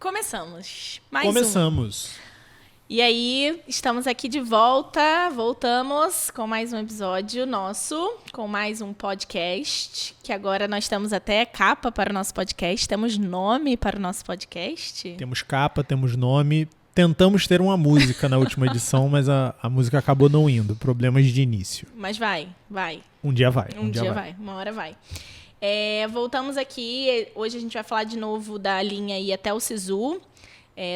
Começamos. Começamos. E aí, estamos aqui de volta. Voltamos com mais um episódio nosso, com mais um podcast, que agora nós temos até capa para o nosso podcast, temos nome para o nosso podcast. Temos capa, temos nome. Tentamos ter uma música na última edição, mas a música acabou não indo. Problemas de início. Mas vai. Um dia vai. Um dia vai, uma hora vai. Voltamos aqui, hoje a gente vai falar de novo da linha aí até o SISU,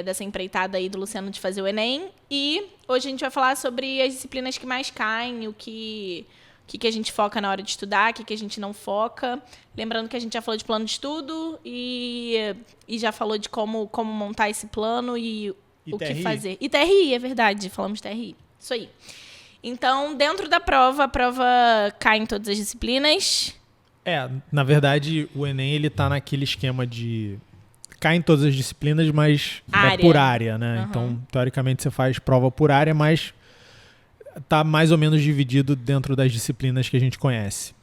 dessa empreitada aí do Luciano de fazer o Enem. E hoje a gente vai falar sobre as disciplinas que mais caem, o que a gente foca na hora de estudar, o que a gente não foca. Lembrando que a gente já falou de plano de estudo e já falou de como montar esse plano e o que fazer. E TRI, é verdade, falamos de TRI. Isso aí. Então, dentro da prova, a prova cai em todas as disciplinas. Na verdade, o Enem ele tá naquele esquema de cai em todas as disciplinas, mas é por área, né? Uhum. Então, teoricamente, você faz prova por área, mas tá mais ou menos dividido dentro das disciplinas que a gente conhece.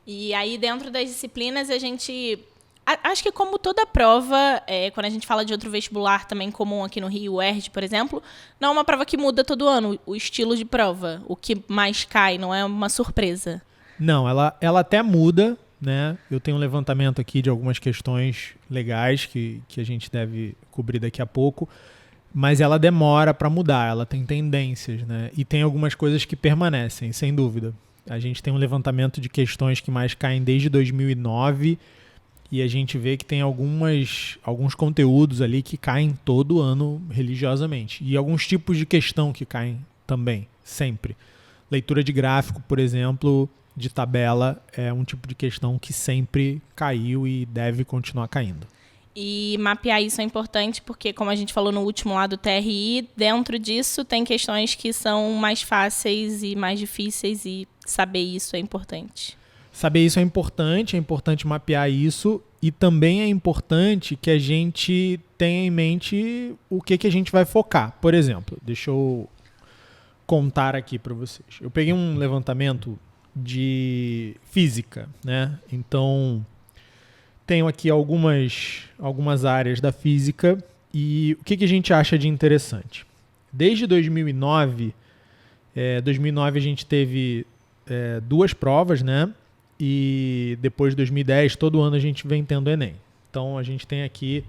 E aí, dentro das disciplinas, a gente... Acho que como toda prova, quando a gente fala de outro vestibular também comum aqui no Rio, o ERJ, por exemplo, não é uma prova que muda todo ano, o estilo de prova, o que mais cai, não é uma surpresa. Não, ela até muda, né? Eu tenho um levantamento aqui de algumas questões legais que a gente deve cobrir daqui a pouco, mas ela demora para mudar, ela tem tendências, né? E tem algumas coisas que permanecem, sem dúvida. A gente tem um levantamento de questões que mais caem desde 2009 e a gente vê que tem alguns conteúdos ali que caem todo ano religiosamente. E alguns tipos de questão que caem também, sempre. Leitura de gráfico, por exemplo, de tabela, é um tipo de questão que sempre caiu e deve continuar caindo. E mapear isso é importante porque, como a gente falou no último lá do TRI, dentro disso tem questões que são mais fáceis e mais difíceis e saber isso é importante. Saber isso é importante mapear isso e também é importante que a gente tenha em mente o que a gente vai focar. Por exemplo, deixa eu contar aqui para vocês. Eu peguei um levantamento de física, né? Então, tenho aqui algumas áreas da física e o que a gente acha de interessante. Desde 2009 a gente teve duas provas, né? E depois de 2010, todo ano a gente vem tendo Enem. Então, a gente tem aqui,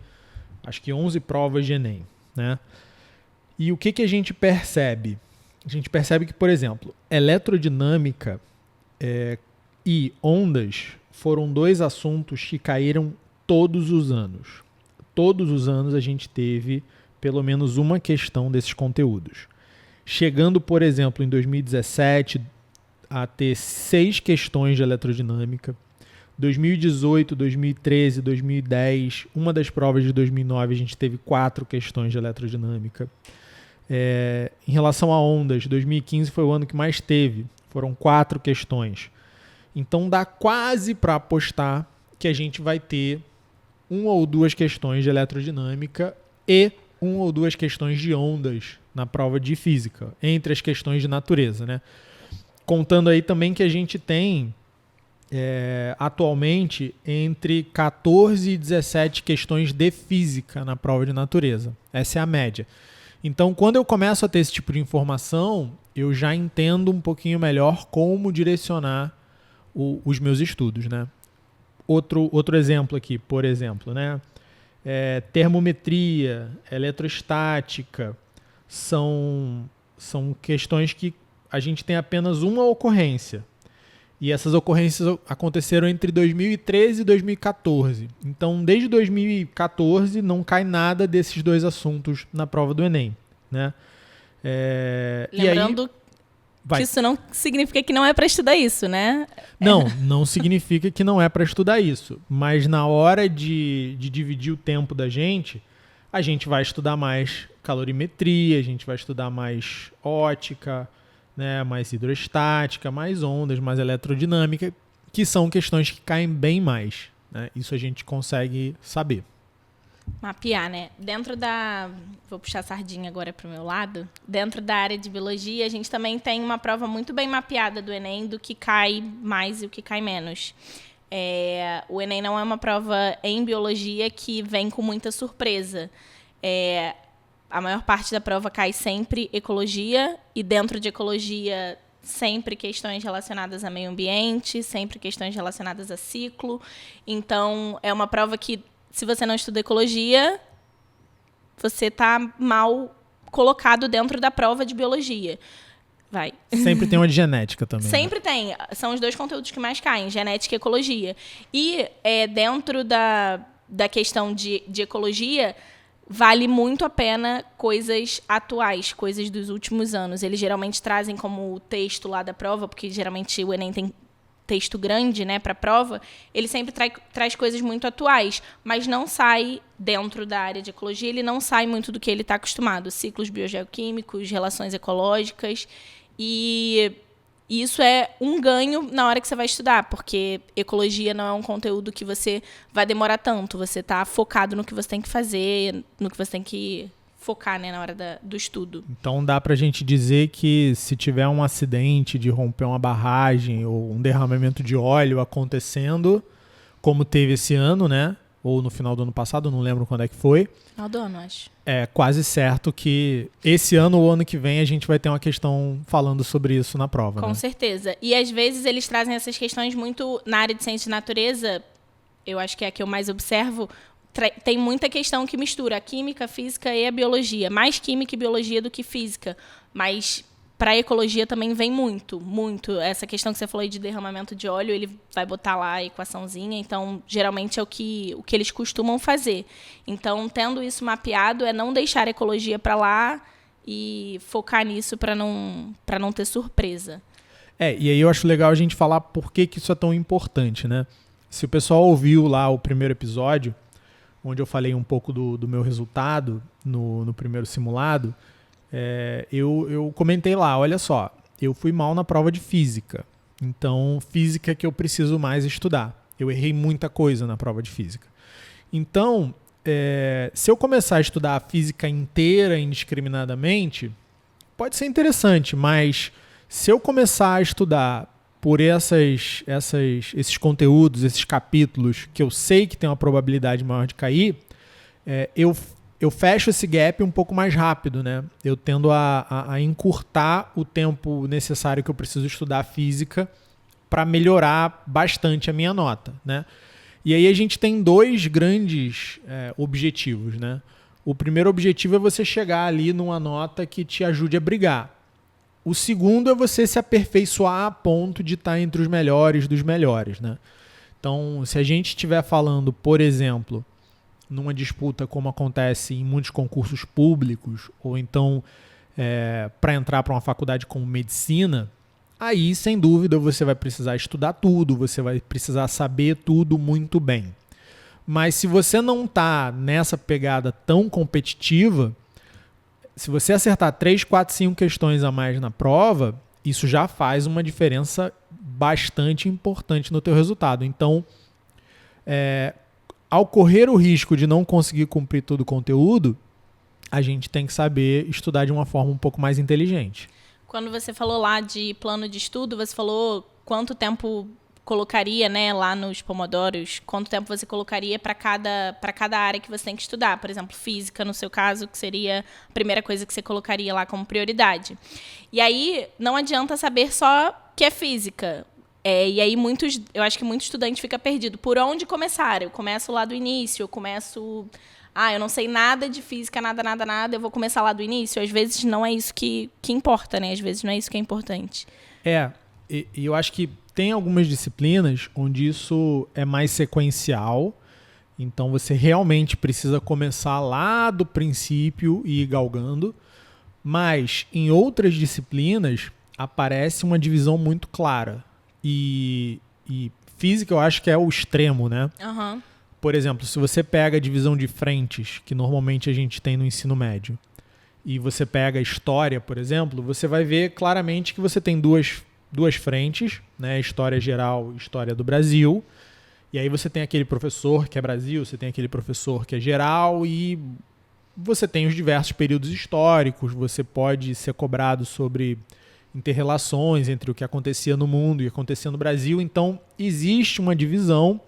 acho que 11 provas de Enem, né? E o que a gente percebe? A gente percebe que, por exemplo, eletrodinâmica e ondas foram dois assuntos que caíram todos os anos. Todos os anos a gente teve pelo menos uma questão desses conteúdos. Chegando, por exemplo, em 2017 a ter 6 questões de eletrodinâmica. 2018, 2013, 2010, uma das provas de 2009 a gente teve 4 questões de eletrodinâmica. Em relação a ondas, 2015 foi o ano que mais teve. Foram 4 questões. Então dá quase para apostar que a gente vai ter 1 ou 2 questões de eletrodinâmica e 1 ou 2 questões de ondas na prova de física, entre as questões de natureza, né? Contando aí também que a gente tem atualmente entre 14 e 17 questões de física na prova de natureza. Essa é a média. Então, quando eu começo a ter esse tipo de informação, eu já entendo um pouquinho melhor como direcionar os meus estudos, né? Outro exemplo aqui, por exemplo, né? Termometria, eletrostática, são questões que a gente tem apenas uma ocorrência. E essas ocorrências aconteceram entre 2013 e 2014. Então, desde 2014, não cai nada desses dois assuntos na prova do Enem, né? Lembrando que isso não significa que não é para estudar isso, né? Não significa que não é para estudar isso. Mas na hora de dividir o tempo da gente, a gente vai estudar mais calorimetria, a gente vai estudar mais ótica, né, mais hidrostática, mais ondas, mais eletrodinâmica, que são questões que caem bem mais, né? Isso a gente consegue saber. Mapear, né? Vou puxar a sardinha agora para o meu lado. Dentro da área de biologia, a gente também tem uma prova muito bem mapeada do Enem, do que cai mais e o que cai menos. O Enem não é uma prova em biologia que vem com muita surpresa. A maior parte da prova cai sempre ecologia, e dentro de ecologia, sempre questões relacionadas a meio ambiente, sempre questões relacionadas a ciclo. Então, é uma prova que, se você não estuda ecologia, você está mal colocado dentro da prova de biologia. Vai. Sempre tem uma de genética também. Sempre tem. São os 2 conteúdos que mais caem, genética e ecologia. E dentro da questão de ecologia, vale muito a pena coisas atuais, coisas dos últimos anos. Eles geralmente trazem como texto lá da prova, porque geralmente o Enem tem texto grande, né, para a prova. Ele sempre traz coisas muito atuais, mas não sai dentro da área de ecologia, ele não sai muito do que ele está acostumado. Ciclos biogeoquímicos, relações ecológicas. E isso é um ganho na hora que você vai estudar, porque ecologia não é um conteúdo que você vai demorar tanto. Você está focado no que você tem que fazer, no que você tem que focar, né, na hora do estudo. Então dá pra gente dizer que se tiver um acidente de romper uma barragem ou um derramamento de óleo acontecendo, como teve esse ano, né? Ou no final do ano passado, não lembro quando é que foi. Final do ano, acho. É quase certo que esse ano ou ano que vem a gente vai ter uma questão falando sobre isso na prova. Com certeza. E às vezes eles trazem essas questões muito na área de ciência de natureza, eu acho que é a que eu mais observo, tem muita questão que mistura a química, a física e a biologia. Mais química e biologia do que física. Mas para a ecologia também vem muito, muito. Essa questão que você falou aí de derramamento de óleo, ele vai botar lá a equaçãozinha. Então, geralmente é o que eles costumam fazer. Então, tendo isso mapeado, é não deixar a ecologia para lá e focar nisso para não ter surpresa. E aí eu acho legal a gente falar por que isso é tão importante, né? Se o pessoal ouviu lá o primeiro episódio, onde eu falei um pouco do meu resultado no primeiro simulado, eu comentei lá, olha só, eu fui mal na prova de física, então física é que eu preciso mais estudar. Eu errei muita coisa na prova de física. Então, se eu começar a estudar a física inteira indiscriminadamente, pode ser interessante, mas se eu começar a estudar por esses conteúdos, esses capítulos que eu sei que tem uma probabilidade maior de cair, eu fecho esse gap um pouco mais rápido, né? Eu tendo a encurtar o tempo necessário que eu preciso estudar física para melhorar bastante a minha nota, né? E aí a gente tem 2 grandes objetivos, né? O primeiro objetivo é você chegar ali numa nota que te ajude a brigar. O segundo é você se aperfeiçoar a ponto de estar entre os melhores dos melhores, né? Então, se a gente estiver falando, por exemplo, numa disputa como acontece em muitos concursos públicos, ou então para entrar para uma faculdade como medicina, aí, sem dúvida, você vai precisar estudar tudo, você vai precisar saber tudo muito bem. Mas se você não está nessa pegada tão competitiva, se você acertar 3, 4, 5 questões a mais na prova, isso já faz uma diferença bastante importante no teu resultado. Então, ao correr o risco de não conseguir cumprir todo o conteúdo, a gente tem que saber estudar de uma forma um pouco mais inteligente. Quando você falou lá de plano de estudo, você falou quanto tempo colocaria, né, lá nos pomodoros, quanto tempo você colocaria para cada área que você tem que estudar. Por exemplo, física, no seu caso, que seria a primeira coisa que você colocaria lá como prioridade. E aí, não adianta saber só que é física. E aí, eu acho que muito estudante fica perdido. Por onde começar? Eu começo lá do início, eu começo... eu não sei nada de física, nada, eu vou começar lá do início. Às vezes não é isso que importa, né? Às vezes não é isso que é importante. E eu acho que tem algumas disciplinas onde isso é mais sequencial, então você realmente precisa começar lá do princípio e ir galgando, mas em outras disciplinas aparece uma divisão muito clara. E física eu acho que é o extremo, né? Uhum. Por exemplo, se você pega a divisão de frentes, que normalmente a gente tem no ensino médio, e você pega a história, por exemplo, você vai ver claramente que você tem duas frentes, né? História geral e história do Brasil. E aí você tem aquele professor que é Brasil, você tem aquele professor que é geral e você tem os diversos períodos históricos, você pode ser cobrado sobre interrelações entre o que acontecia no mundo e o que acontecia no Brasil. Então, existe uma divisão,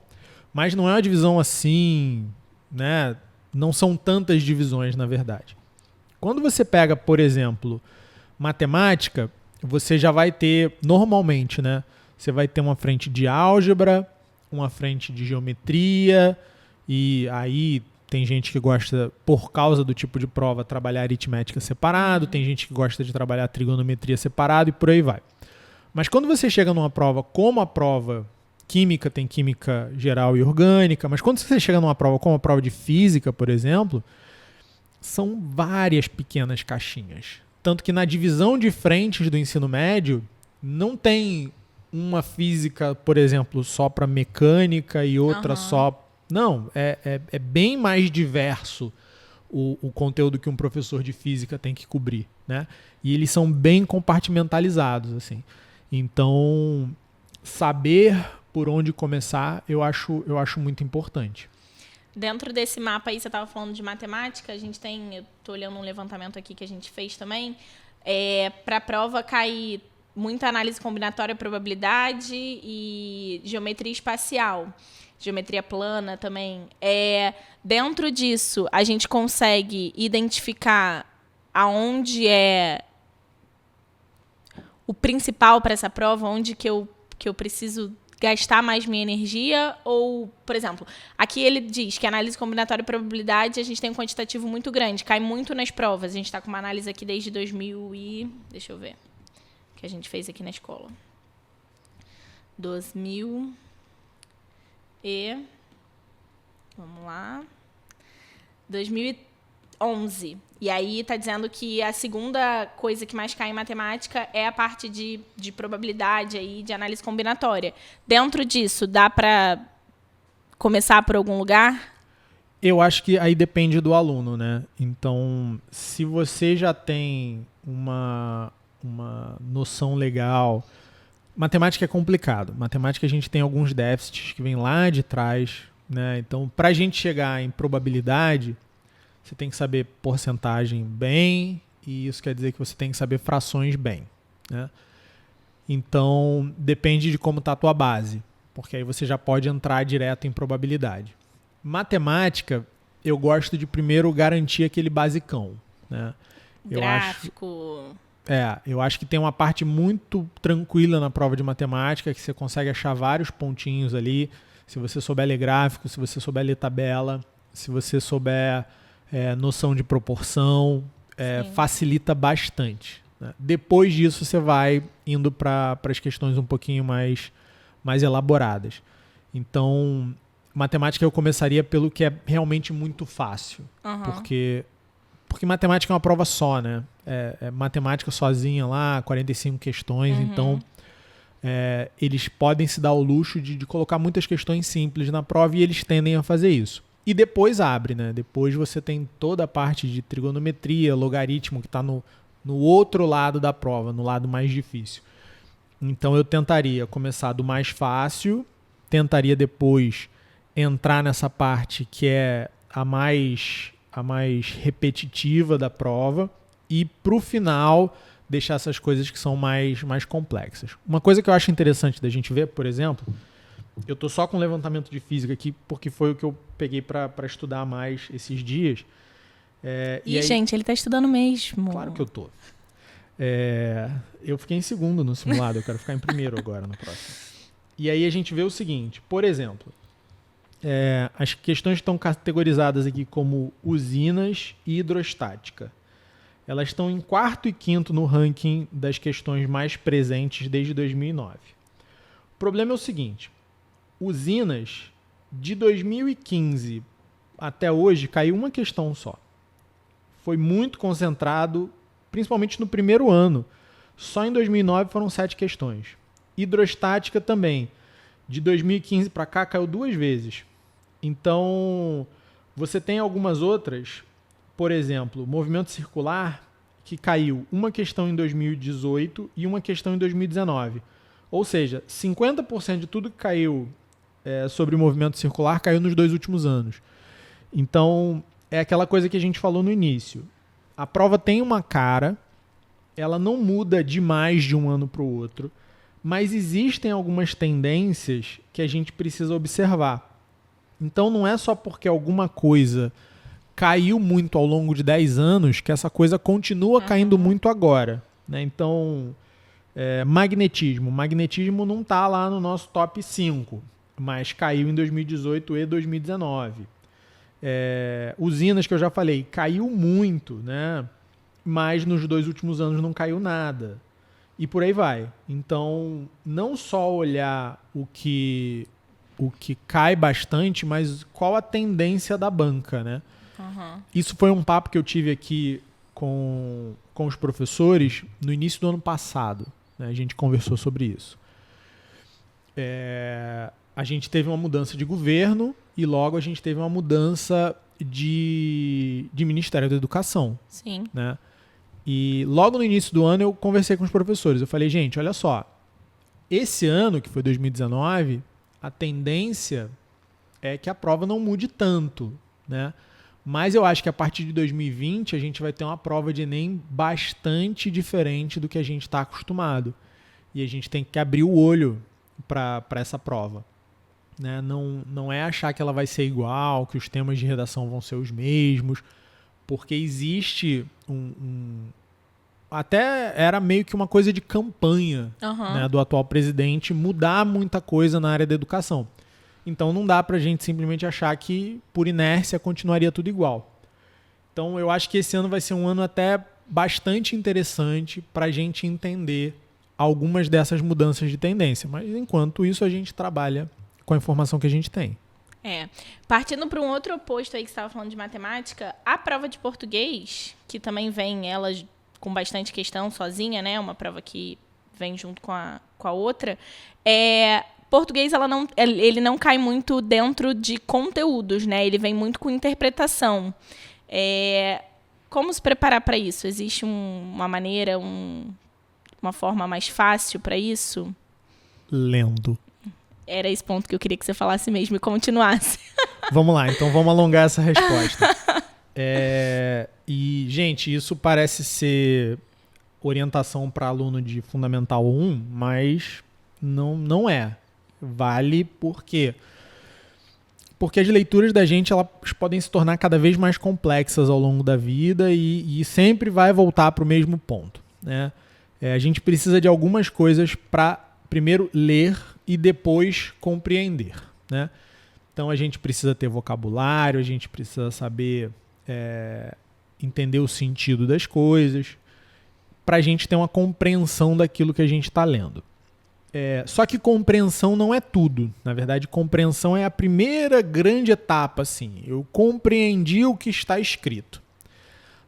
mas não é uma divisão assim, né, não são tantas divisões, na verdade. Quando você pega, por exemplo, matemática, você já vai ter, normalmente, né? Você vai ter uma frente de álgebra, uma frente de geometria, e aí tem gente que gosta, por causa do tipo de prova, trabalhar aritmética separado, tem gente que gosta de trabalhar trigonometria separado e por aí vai. Mas quando você chega numa prova como a prova química, tem química geral e orgânica, mas quando você chega numa prova como a prova de física, por exemplo, são várias pequenas caixinhas. Tanto que na divisão de frentes do ensino médio, não tem uma física, por exemplo, só para mecânica e outra só... Não, é bem mais diverso o conteúdo que um professor de física tem que cobrir, né? E eles são bem compartimentalizados, assim. Então, saber por onde começar, eu acho muito importante. Dentro desse mapa aí, você estava falando de matemática, a gente tem, eu estou olhando um levantamento aqui que a gente fez também, para a prova cair muita análise combinatória, probabilidade e geometria espacial, geometria plana também. Dentro disso, a gente consegue identificar aonde é o principal para essa prova, onde que eu preciso gastar mais minha energia, ou, por exemplo, aqui ele diz que análise combinatória e probabilidade, a gente tem um quantitativo muito grande, cai muito nas provas. A gente está com uma análise aqui desde 2000 e... Deixa eu ver. Que a gente fez aqui na escola. 2000 e... Vamos lá. 2011. E aí está dizendo que a segunda coisa que mais cai em matemática é a parte de probabilidade, aí, de análise combinatória. Dentro disso, dá para começar por algum lugar? Eu acho que aí depende do aluno, né? Então, se você já tem uma noção legal... Matemática é complicado. Matemática a gente tem alguns déficits que vêm lá de trás, né? Então, para a gente chegar em probabilidade... Você tem que saber porcentagem bem, e isso quer dizer que você tem que saber frações bem, né? Então, depende de como está a tua base, porque aí você já pode entrar direto em probabilidade. Matemática, eu gosto de primeiro garantir aquele basicão, né? Gráfico. Eu acho que tem uma parte muito tranquila na prova de matemática, que você consegue achar vários pontinhos ali, se você souber ler gráfico, se você souber ler tabela, se você souber... noção de proporção, facilita bastante, né? Depois disso, você vai indo para as questões um pouquinho mais elaboradas. Então, matemática eu começaria pelo que é realmente muito fácil, porque matemática é uma prova só, né? Matemática sozinha lá, 45 questões, então eles podem se dar o luxo de colocar muitas questões simples na prova, e eles tendem a fazer isso. E depois abre, né? Depois você tem toda a parte de trigonometria, logaritmo, que está no outro lado da prova, no lado mais difícil. Então eu tentaria começar do mais fácil, tentaria depois entrar nessa parte que é a mais repetitiva da prova, e pro final deixar essas coisas que são mais complexas. Uma coisa que eu acho interessante da gente ver, por exemplo... Eu tô só com levantamento de física aqui, porque foi o que eu peguei para estudar mais esses dias. E aí, gente, ele tá estudando mesmo. Claro que eu tô. Eu fiquei em segundo no simulado, eu quero ficar em primeiro agora no próximo. E aí a gente vê o seguinte, por exemplo, as questões estão categorizadas aqui como usinas e hidrostática. Elas estão em 4º e 5º no ranking das questões mais presentes desde 2009. O problema é o seguinte... Usinas, de 2015 até hoje, caiu uma questão só. Foi muito concentrado, principalmente no primeiro ano. Só em 2009 foram 7 questões. Hidrostática também. De 2015 para cá, caiu 2 vezes. Então, você tem algumas outras, por exemplo, movimento circular, que caiu uma questão em 2018 e uma questão em 2019. Ou seja, 50% de tudo que caiu sobre o movimento circular caiu nos 2 últimos anos. Então, é aquela coisa que a gente falou no início. A prova tem uma cara, ela não muda demais de um ano para o outro, mas existem algumas tendências que a gente precisa observar. Então, não é só porque alguma coisa caiu muito ao longo de 10 anos, que essa coisa continua caindo muito agora, né? Então, magnetismo. Magnetismo não está lá no nosso top 5, mas caiu em 2018 e 2019. Usinas, que eu já falei, caiu muito, né? Mas nos 2 últimos anos não caiu nada. E por aí vai. Então, não só olhar o que cai bastante, mas qual a tendência da banca, né? Isso foi um papo que eu tive aqui com os professores no início do ano passado, né? A gente conversou sobre isso. A gente teve uma mudança de governo e logo a gente teve uma mudança de Ministério da Educação. Sim. Né? E logo no início do ano eu conversei com os professores. Eu falei, gente, olha só, esse ano, que foi 2019, a tendência é que a prova não mude tanto, né? Mas eu acho que a partir de 2020 a gente vai ter uma prova de Enem bastante diferente do que a gente está acostumado. E a gente tem que abrir o olho para essa prova. Né? Não é achar que ela vai ser igual, que os temas de redação vão ser os mesmos, porque existe até era meio que uma coisa de campanha, né, do atual presidente mudar muita coisa na área da educação. Então não dá pra gente simplesmente achar que por inércia continuaria tudo igual. Então eu acho que esse ano vai ser um ano até bastante interessante pra gente entender algumas dessas mudanças de tendência. Mas enquanto isso a gente trabalha com a informação que a gente tem. Partindo para um outro oposto aí que você estava falando de matemática, a prova de português, que também vem ela com bastante questão sozinha, né? Uma prova que vem junto com a outra. Português ele não cai muito dentro de conteúdos, né? Ele vem muito com interpretação. Como se preparar para isso? Existe uma maneira, uma forma mais fácil para isso? Lendo. Era esse ponto que eu queria que você falasse mesmo e continuasse. Vamos lá, então vamos alongar essa resposta. E, gente, isso parece ser orientação para aluno de Fundamental 1, mas não é. Vale por quê? Porque as leituras da gente elas podem se tornar cada vez mais complexas ao longo da vida e sempre vai voltar para o mesmo ponto. Né? A gente precisa de algumas coisas para, primeiro, ler e depois compreender, né? Então a gente precisa ter vocabulário, a gente precisa saber entender o sentido das coisas, para a gente ter uma compreensão daquilo que a gente está lendo. Só que compreensão não é tudo. Na verdade, compreensão é a primeira grande etapa. Assim. Eu compreendi o que está escrito.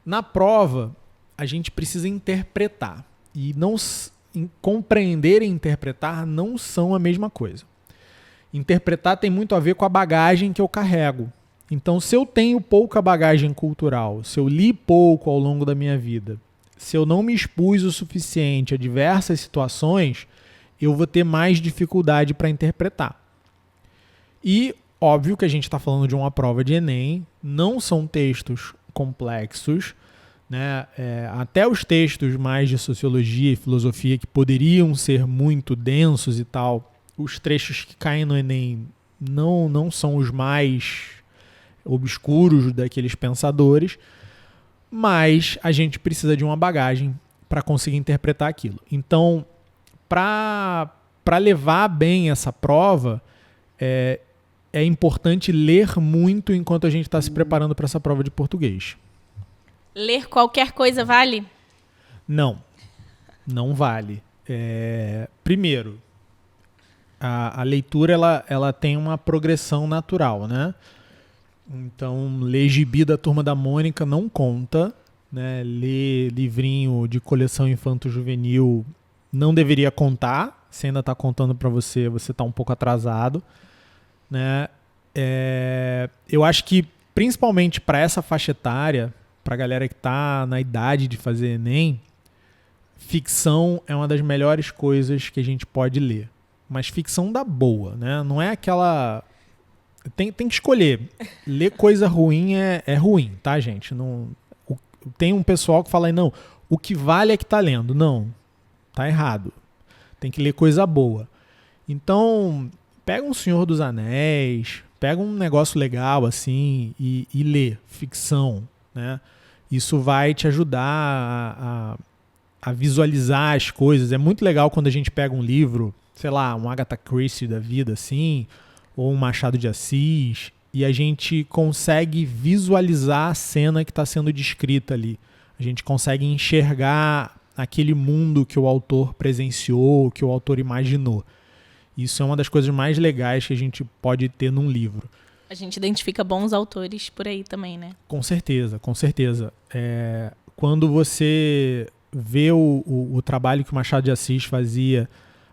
Na prova, a gente precisa interpretar. E compreender e interpretar não são a mesma coisa. Interpretar tem muito a ver com a bagagem que eu carrego. Então, se eu tenho pouca bagagem cultural, se eu li pouco ao longo da minha vida, se eu não me expus o suficiente a diversas situações, eu vou ter mais dificuldade para interpretar. E, óbvio que a gente está falando de uma prova de Enem, não são textos complexos, né? Até os textos mais de sociologia e filosofia que poderiam ser muito densos e tal, os trechos que caem no Enem não são os mais obscuros daqueles pensadores, mas a gente precisa de uma bagagem para conseguir interpretar aquilo. Então, para levar bem essa prova, é importante ler muito enquanto a gente está se preparando para essa prova de português. Ler qualquer coisa vale? Não vale. Primeiro, a leitura ela tem uma progressão natural, né? Então, ler gibi da Turma da Mônica não conta, né? Ler livrinho de coleção infanto-juvenil não deveria contar. Se ainda está contando para você está um pouco atrasado, né? Eu acho que, principalmente para essa faixa etária, para a galera que está na idade de fazer Enem, ficção é uma das melhores coisas que a gente pode ler. Mas ficção da boa, né? Não é aquela... Tem que escolher. Ler coisa ruim é ruim, tá, gente? Tem um pessoal que fala aí, não, o que vale é que tá lendo. Não, tá errado. Tem que ler coisa boa. Então, pega um Senhor dos Anéis, Pega um negócio legal assim e lê ficção, né? Isso vai te ajudar a visualizar as coisas. É muito legal quando a gente pega um livro, sei lá, um Agatha Christie da vida, assim, ou um Machado de Assis, e a gente consegue visualizar a cena que está sendo descrita ali. A gente consegue enxergar aquele mundo que o autor presenciou, que o autor imaginou. Isso é uma das coisas mais legais que a gente pode ter num livro. A gente identifica bons autores por aí também, né? Com certeza, com certeza. Quando você vê o trabalho que o Machado de Assis fazia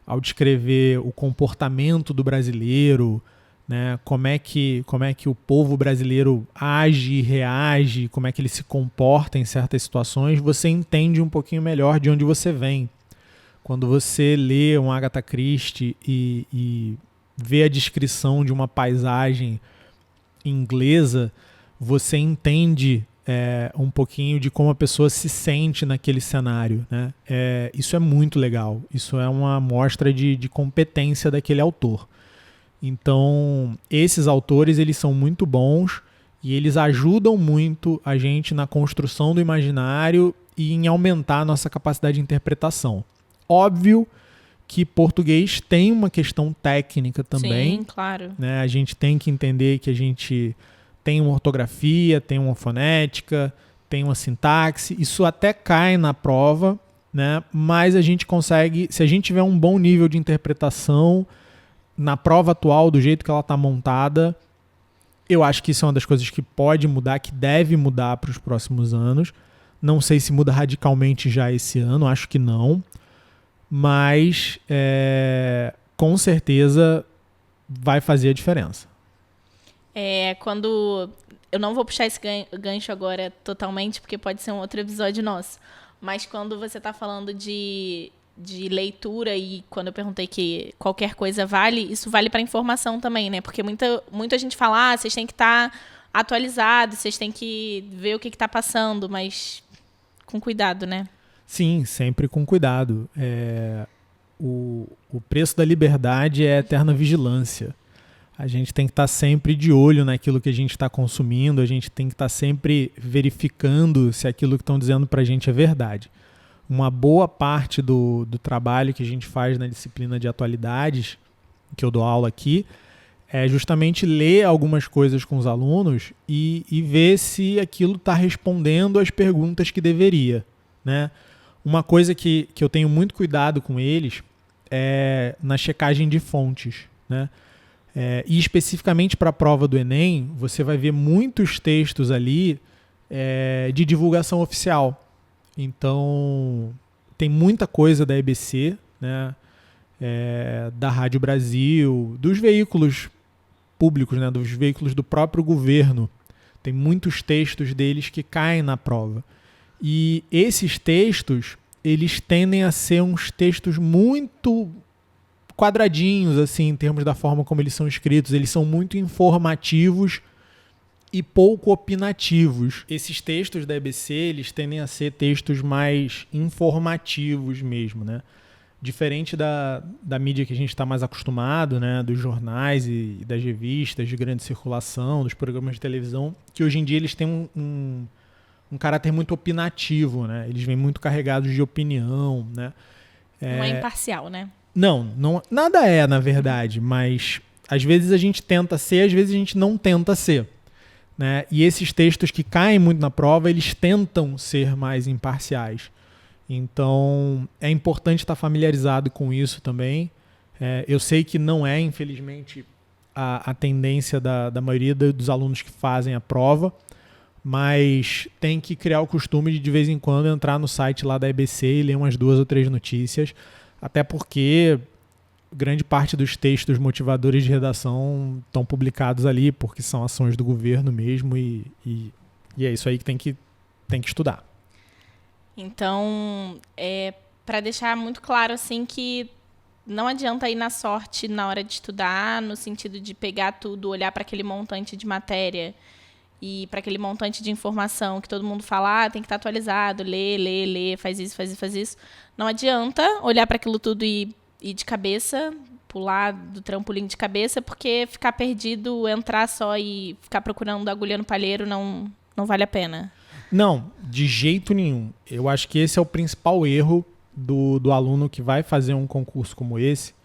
ao descrever o comportamento do brasileiro, né, como é que o povo brasileiro age e reage, como é que ele se comporta em certas situações, você entende um pouquinho melhor de onde você vem. Quando você lê um Agatha Christie e vê a descrição de uma paisagem inglesa, você entende um pouquinho de como a pessoa se sente naquele cenário, né? Isso é muito legal. Isso é uma amostra de competência daquele autor. Então, esses autores, eles são muito bons e eles ajudam muito a gente na construção do imaginário e em aumentar a nossa capacidade de interpretação. Óbvio que português tem uma questão técnica também. Sim, claro. Né? A gente tem que entender que a gente tem uma ortografia, tem uma fonética, tem uma sintaxe. Isso até cai na prova, né? Mas a gente consegue, se a gente tiver um bom nível de interpretação na prova atual, do jeito que ela está montada, eu acho que isso é uma das coisas que pode mudar, que deve mudar para os próximos anos. Não sei se muda radicalmente já esse ano, acho que não. Mas, com certeza, vai fazer a diferença. Quando... Eu não vou puxar esse gancho agora totalmente, porque pode ser um outro episódio nosso. Mas quando você está falando de leitura e quando eu perguntei que qualquer coisa vale, isso vale para informação também, né? Porque muita gente fala, vocês têm que estar atualizados, vocês têm que ver o que está passando, mas com cuidado, né? Sim, sempre com cuidado. O preço da liberdade é a eterna vigilância. A gente tem que estar sempre de olho naquilo que a gente está consumindo, a gente tem que estar sempre verificando se aquilo que estão dizendo para a gente é verdade. Uma boa parte do trabalho que a gente faz na disciplina de atualidades, que eu dou aula aqui, é justamente ler algumas coisas com os alunos e ver se aquilo está respondendo às perguntas que deveria, né? Uma coisa que eu tenho muito cuidado com eles é na checagem de fontes, né? E especificamente para a prova do Enem, você vai ver muitos textos ali de divulgação oficial. Então, tem muita coisa da EBC, né? Da Rádio Brasil, dos veículos públicos, né? Dos veículos do próprio governo. Tem muitos textos deles que caem na prova. E esses textos, eles tendem a ser uns textos muito quadradinhos, assim, em termos da forma como eles são escritos. Eles são muito informativos e pouco opinativos. Esses textos da EBC, eles tendem a ser textos mais informativos mesmo, né? Diferente da mídia que a gente está mais acostumado, né? Dos jornais e das revistas de grande circulação, dos programas de televisão, que hoje em dia eles têm um caráter muito opinativo, né? Eles vêm muito carregados de opinião, né? Não é imparcial, né? Não, nada é, na verdade, mas às vezes a gente tenta ser, às vezes a gente não tenta ser, né? E esses textos que caem muito na prova, eles tentam ser mais imparciais. Então, é importante estar familiarizado com isso também. Eu sei que não é, infelizmente, a tendência da maioria dos alunos que fazem a prova, mas tem que criar o costume de vez em quando, entrar no site lá da EBC e ler umas 2 ou 3 notícias, até porque grande parte dos textos motivadores de redação estão publicados ali, porque são ações do governo mesmo, e é isso aí que tem que estudar. Então, para deixar muito claro assim que não adianta ir na sorte na hora de estudar, no sentido de pegar tudo, olhar para aquele montante de matéria e para aquele montante de informação que todo mundo fala, tem que estar atualizado, lê, faz isso. Não adianta olhar para aquilo tudo e ir de cabeça, pular do trampolim de cabeça, porque ficar perdido, entrar só e ficar procurando agulha no palheiro não vale a pena. Não, de jeito nenhum. Eu acho que esse é o principal erro do aluno que vai fazer um concurso como esse.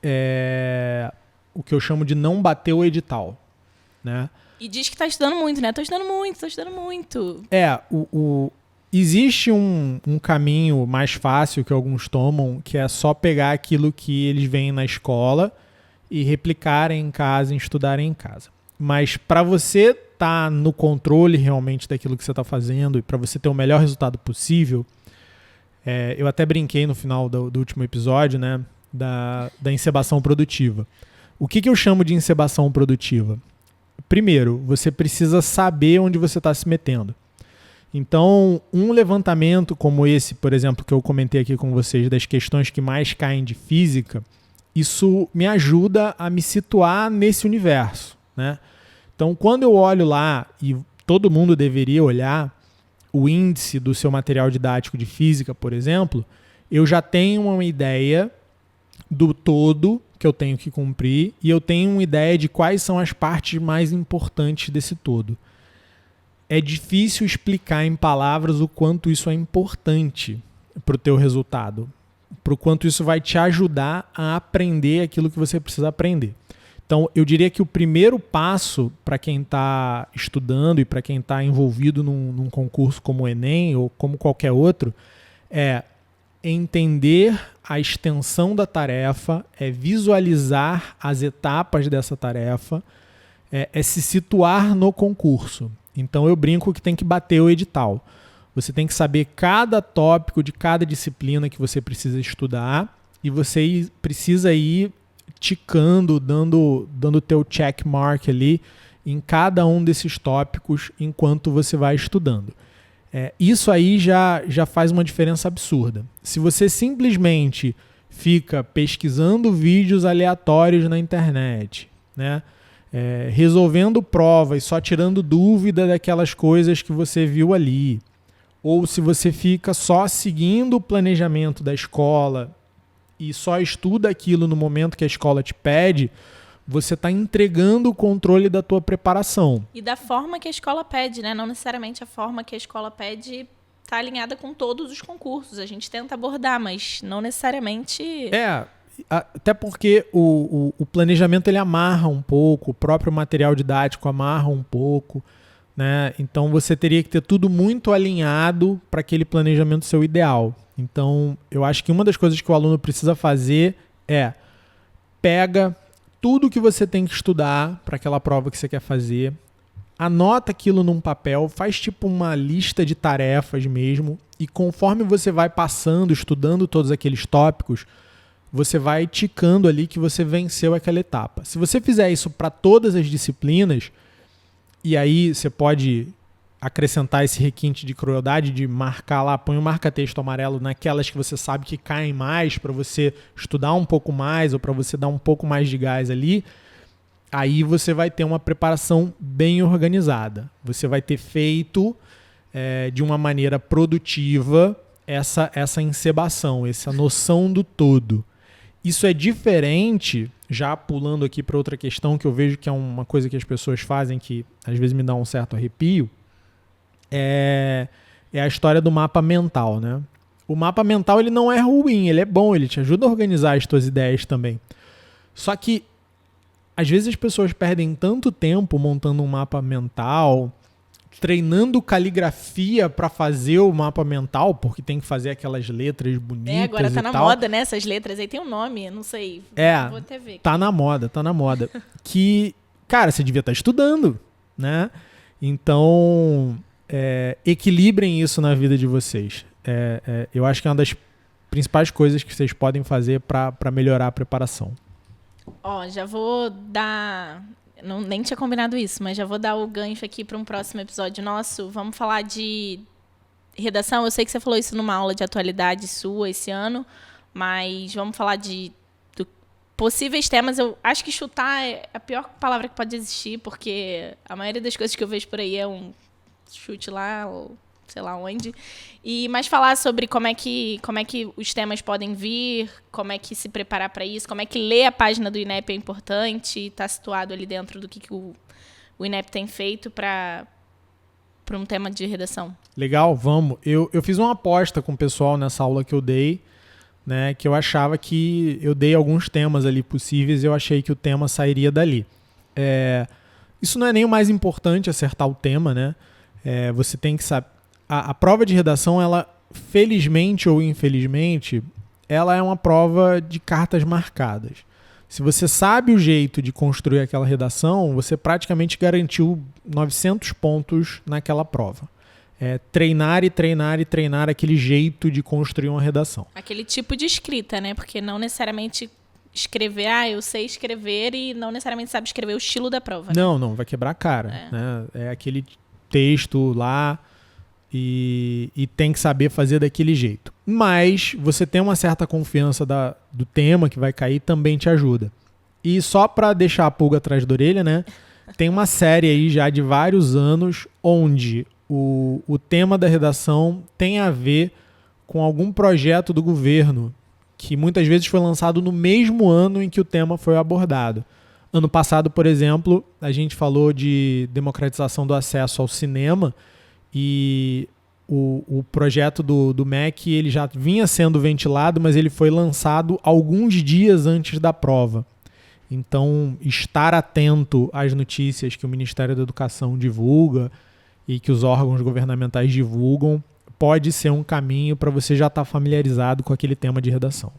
É o que eu chamo de não bater o edital, né? E diz que tá estudando muito, né? Tô estudando muito. Existe um caminho mais fácil que alguns tomam, que é só pegar aquilo que eles veem na escola e replicarem em casa, estudarem em casa. Mas para você estar no controle realmente daquilo que você está fazendo e para você ter o melhor resultado possível, eu até brinquei no final do último episódio, né, da encebação produtiva. O que eu chamo de encebação produtiva? Primeiro, você precisa saber onde você está se metendo. Então, um levantamento como esse, por exemplo, que eu comentei aqui com vocês, das questões que mais caem de física, isso me ajuda a me situar nesse universo, né? Então, quando eu olho lá, e todo mundo deveria olhar, o índice do seu material didático de física, por exemplo, eu já tenho uma ideia do todo que eu tenho que cumprir e eu tenho uma ideia de quais são as partes mais importantes desse todo. É difícil explicar em palavras o quanto isso é importante para o teu resultado, para o quanto isso vai te ajudar a aprender aquilo que você precisa aprender. Então, eu diria que o primeiro passo para quem está estudando e para quem está envolvido num concurso como o Enem ou como qualquer outro é entender a extensão da tarefa, é visualizar as etapas dessa tarefa, é se situar no concurso. Então eu brinco que tem que bater o edital. Você tem que saber cada tópico de cada disciplina que você precisa estudar e você precisa ir ticando, dando teu check mark ali em cada um desses tópicos enquanto você vai estudando. Isso aí já faz uma diferença absurda. Se você simplesmente fica pesquisando vídeos aleatórios na internet, né, resolvendo provas, só tirando dúvida daquelas coisas que você viu ali, ou se você fica só seguindo o planejamento da escola e só estuda aquilo no momento que a escola te pede, você está entregando o controle da tua preparação. E da forma que a escola pede, né? Não necessariamente a forma que a escola pede está alinhada com todos os concursos. A gente tenta abordar, mas não necessariamente... Até porque o planejamento ele amarra um pouco, o próprio material didático amarra um pouco, né? Então você teria que ter tudo muito alinhado para aquele planejamento ser o ideal. Então eu acho que uma das coisas que o aluno precisa fazer é pega tudo que você tem que estudar para aquela prova que você quer fazer, anota aquilo num papel, faz tipo uma lista de tarefas mesmo e conforme você vai passando, estudando todos aqueles tópicos, você vai ticando ali que você venceu aquela etapa. Se você fizer isso para todas as disciplinas, e aí você pode acrescentar esse requinte de crueldade de marcar lá, põe um marca-texto amarelo naquelas que você sabe que caem mais para você estudar um pouco mais ou para você dar um pouco mais de gás ali, aí você vai ter uma preparação bem organizada. Você vai ter feito de uma maneira produtiva essa encebação, essa noção do todo. Isso é diferente, já pulando aqui para outra questão que eu vejo que é uma coisa que as pessoas fazem que às vezes me dá um certo arrepio, é a história do mapa mental, né? O mapa mental ele não é ruim, ele é bom, ele te ajuda a organizar as tuas ideias também. Só que às vezes as pessoas perdem tanto tempo montando um mapa mental, treinando caligrafia para fazer o mapa mental, porque tem que fazer aquelas letras bonitas. Agora tá na tal. moda, né? Essas letras aí tem um nome, não sei. Vou até ver. Tá na moda. Que, cara, você devia estar estudando, né? Então, equilibrem isso na vida de vocês. Eu acho que é uma das principais coisas que vocês podem fazer para melhorar a preparação. Já vou dar... nem tinha combinado isso, mas já vou dar o gancho aqui para um próximo episódio nosso. Vamos falar de redação. Eu sei que você falou isso numa aula de atualidade sua esse ano, mas vamos falar de possíveis temas. Eu acho que chutar é a pior palavra que pode existir, porque a maioria das coisas que eu vejo por aí é um chute lá, sei lá onde. Mas falar sobre como é que os temas podem vir, como é que se preparar para isso, como é que ler a página do INEP é importante, estar situado ali dentro do que o INEP tem feito para um tema de redação. Legal, vamos. Eu fiz uma aposta com o pessoal nessa aula que eu dei, né, que eu achava que eu dei alguns temas ali possíveis e eu achei que o tema sairia dali. Isso não é nem o mais importante, acertar o tema, né? Você tem que saber. A prova de redação, ela, felizmente ou infelizmente, ela é uma prova de cartas marcadas. Se você sabe o jeito de construir aquela redação, você praticamente garantiu 900 pontos naquela prova. Treinar e treinar e treinar aquele jeito de construir uma redação. Aquele tipo de escrita, né? Porque não necessariamente escrever, eu sei escrever e não necessariamente sabe escrever o estilo da prova. Né? Não, vai quebrar a cara. Né? É aquele texto lá e tem que saber fazer daquele jeito. Mas você ter uma certa confiança do tema que vai cair também te ajuda. E só para deixar a pulga atrás da orelha, né? Tem uma série aí já de vários anos onde o tema da redação tem a ver com algum projeto do governo que muitas vezes foi lançado no mesmo ano em que o tema foi abordado. Ano passado, por exemplo, a gente falou de democratização do acesso ao cinema e o projeto do MEC ele já vinha sendo ventilado, mas ele foi lançado alguns dias antes da prova. Então, estar atento às notícias que o Ministério da Educação divulga e que os órgãos governamentais divulgam pode ser um caminho para você já estar familiarizado com aquele tema de redação.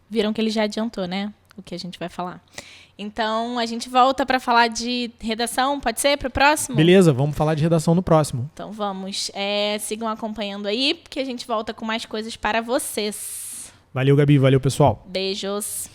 Viram que ele já adiantou, né? O que a gente vai falar. Então, a gente volta para falar de redação, pode ser? Para o próximo? Beleza, vamos falar de redação no próximo. Então, vamos. Sigam acompanhando aí, porque a gente volta com mais coisas para vocês. Valeu, Gabi. Valeu, pessoal. Beijos.